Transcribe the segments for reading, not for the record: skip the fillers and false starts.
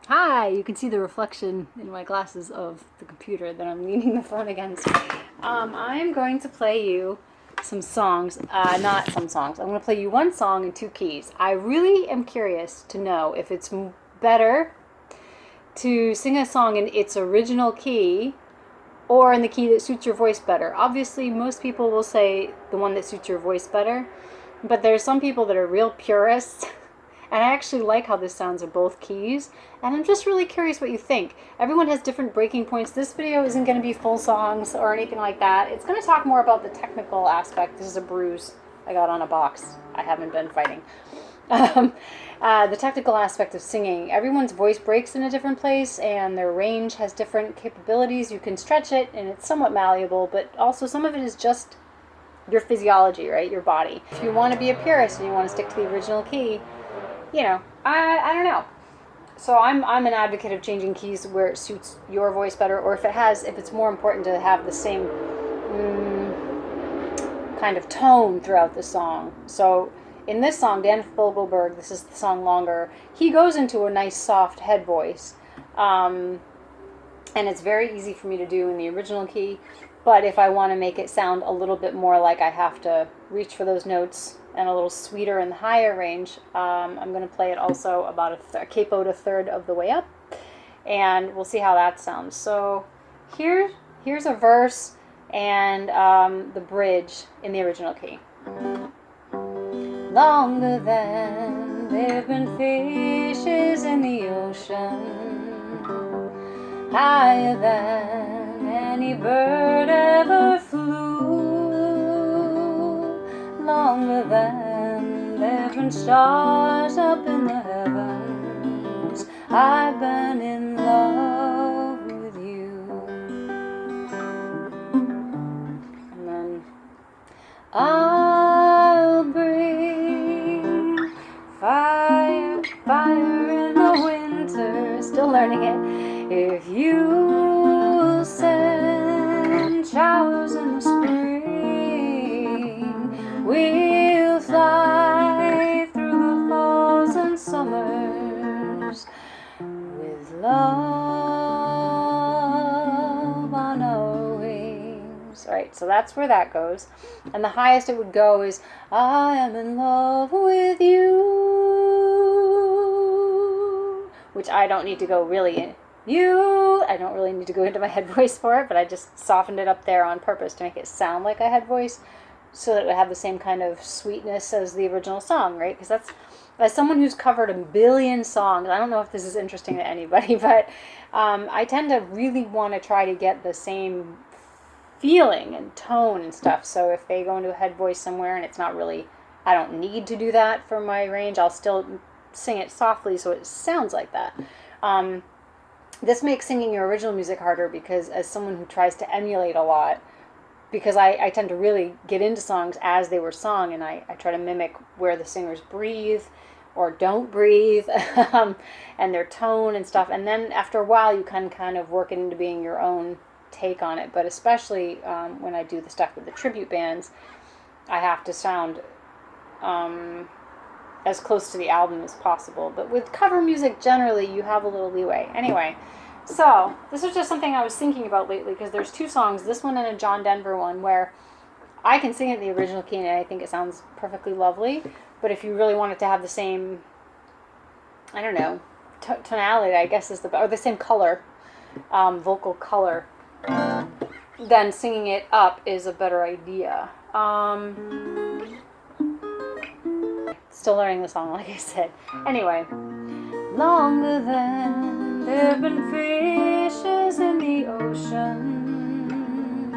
Hi, you can see the reflection in my glasses of the computer that I'm leaning the phone against. I'm going to play you some songs, not some songs. I'm going to play you one song in two keys. I really am curious to know if it's better to sing a song in its original key or in the key that suits your voice better. Obviously, most people will say the one that suits your voice better, but there's some people that are real purists. And I actually like how this sounds in both keys. And I'm just really curious what you think. Everyone has different breaking points. This video isn't going to be full songs or anything like that. It's going to talk more about the technical aspect. This is a bruise I got on a box. I haven't been fighting. The technical aspect of singing. Everyone's voice breaks in a different place and their range has different capabilities. You can stretch it and it's somewhat malleable, but also some of it is just your physiology, right? Your body. If you want to be a purist and you want to stick to the original key, you know, I don't know. So I'm an advocate of changing keys where it suits your voice better, or if it's more important to have the same kind of tone throughout the song. So in this song, Dan Fogelberg, this is the song Longer, he goes into a nice soft head voice. And it's very easy for me to do in the original key. But if I want to make it sound a little bit more like I have to reach for those notes and a little sweeter in the higher range, I'm going to play it also about a capoed a third of the way up. And we'll see how that sounds. So here's a verse and the bridge in the original key. Longer than there've been fishes in the ocean, higher than any bird ever flew, longer than there've been stars up in the heavens, I've been in love with you. And then I'll bring fire in the winter, still learning it, if you send showers in the spring, we'll fly through the falls and summers with love on our wings. All right, so that's where that goes. And the highest it would go is, I am in love with you, which I don't need to go really in. I don't really need to go into my head voice for it, but I just softened it up there on purpose to make it sound like a head voice so that it would have the same kind of sweetness as the original song, right? Because that's, as someone who's covered a billion songs, I don't know if this is interesting to anybody, but I tend to really want to try to get the same feeling and tone and stuff. So if they go into a head voice somewhere and it's not really, I don't need to do that for my range, I'll still sing it softly so it sounds like that. This makes singing your original music harder because as someone who tries to emulate a lot, because I tend to really get into songs as they were sung, and I try to mimic where the singers breathe or don't breathe and their tone and stuff. And then after a while you can kind of work it into being your own take on it. But especially when I do the stuff with the tribute bands, I have to sound as close to the album as possible. But with cover music, generally, you have a little leeway. Anyway, so this was just something I was thinking about lately, because there's two songs, this one and a John Denver one, where I can sing it in the original key and I think it sounds perfectly lovely. But if you really want it to have the same, I don't know, tonality, I guess is or the same color, vocal color, then singing it up is a better idea. Still learning the song, like I said. Anyway, longer than there've been fishes in the ocean,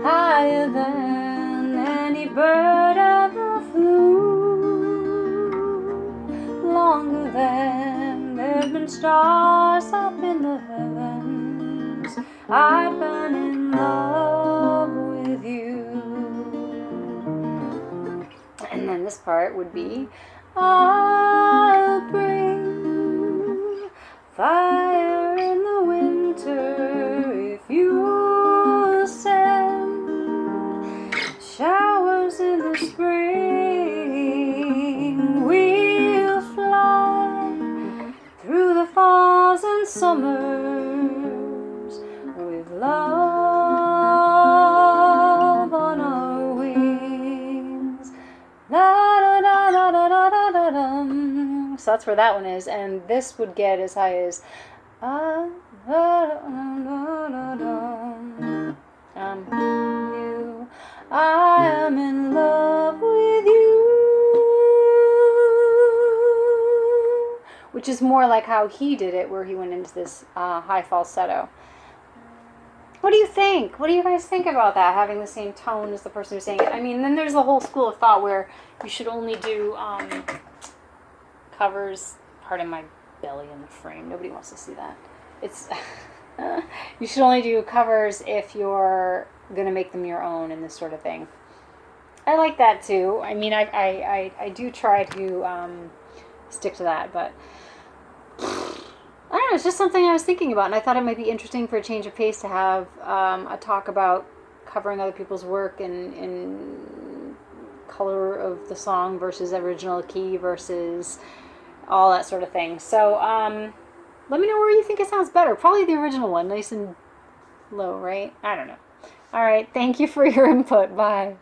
higher than any bird ever flew, longer than there've been stars up in the heavens, I've been in love with you. And then this part would be, I'll bring fire in the winter if you send showers in the spring. We'll fly through the falls 1,000 summers with love on our wings. La, da, da, da, da, da, da, da, dum. So that's where that one is, and this would get as high as you. I am in love with you, which is more like how he did it, where he went into this high falsetto. What do you think? What do you guys think about that, having the same tone as the person who's saying it? I mean, then there's a whole school of thought where you should only do covers. Pardon my belly in the frame. Nobody wants to see that. It's you should only do covers if you're gonna make them your own and this sort of thing. I like that too. I mean, I do try to stick to that, but I don't know. It's just something I was thinking about, and I thought it might be interesting for a change of pace to have a talk about covering other people's work and color of the song versus original key versus all that sort of thing. So let me know where you think it sounds better. Probably the original one, nice and low, right? I don't know. All right. Thank you for your input. Bye.